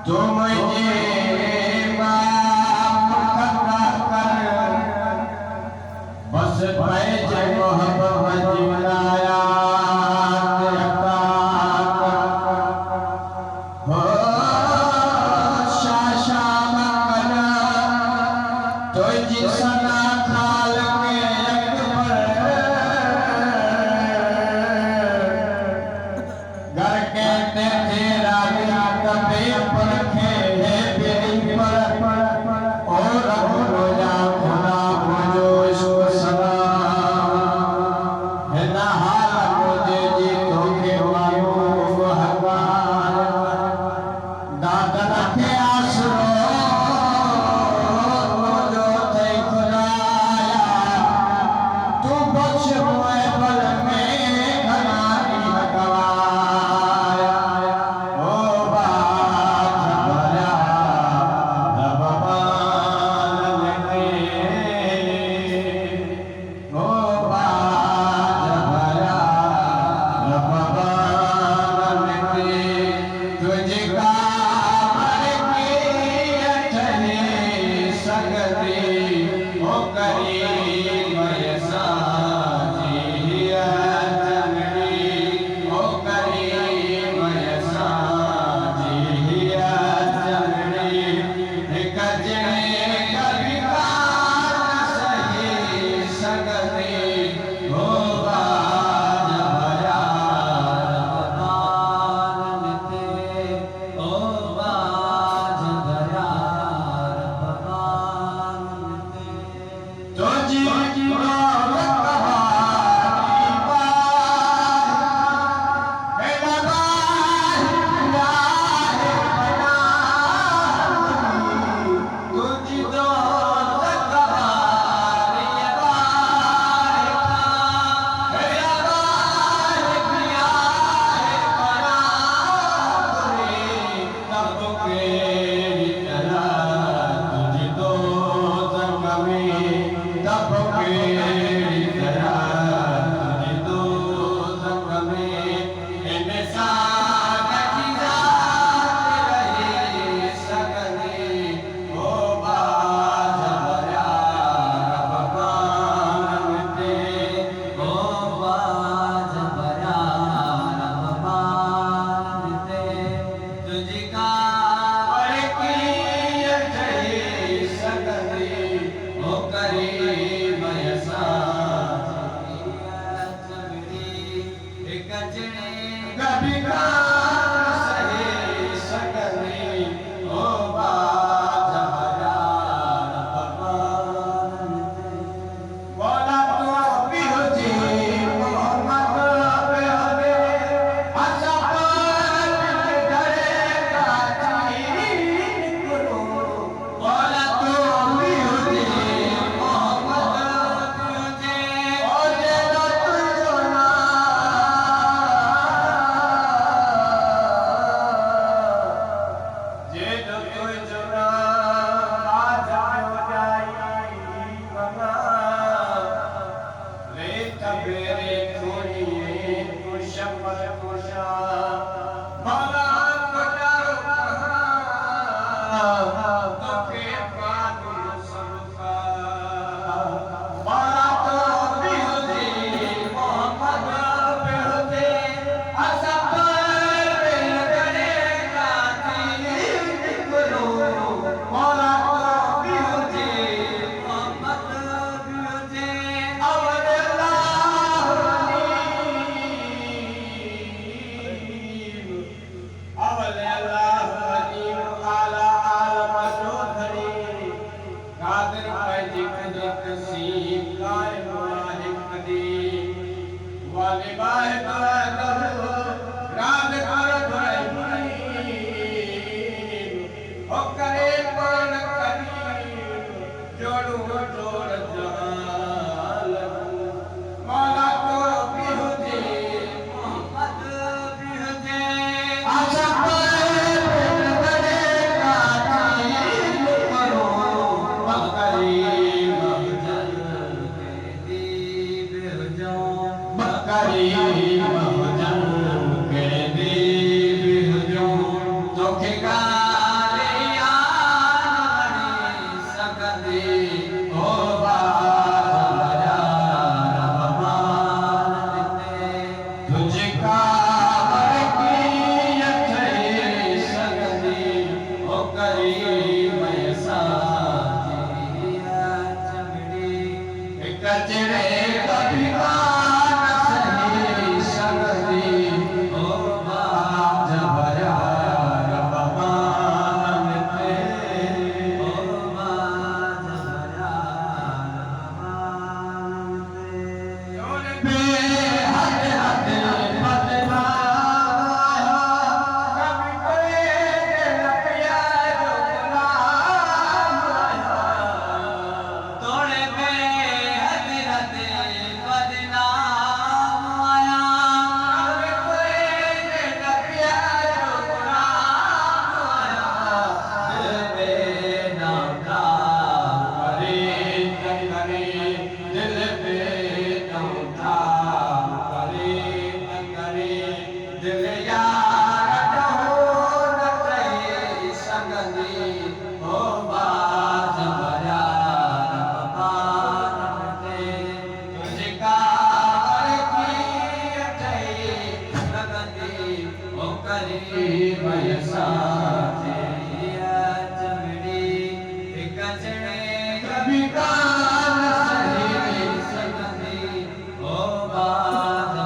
तो मुझे बाप कर बस पैज मोहब्बत जिलाया हो शाशा मकना तो जिसना खाल के अकबर घर के तेरा कभी परखे है बेरी पर और रोजा खुदा मुझो इसको सलाम है ना हाल मुझे जी धोखे वालों हकार दादन के आसरो जो थे खुदाया तू बख्श मोए बल में घनारी हकवाया करीब साथे चमड़ी कचड़े कभी कान सही सकती ओ बात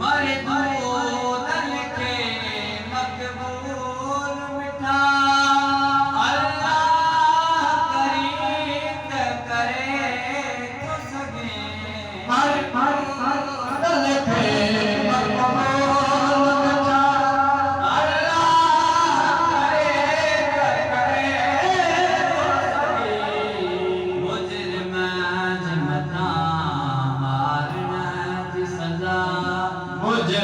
मरे दूतन के मकबूल मिठा अल्लाह करीत करे तो सगे दल खे मकबूल मिठा अल्लाह करे तो सगे मुजरिम जिमता मारना जी सजा मुझे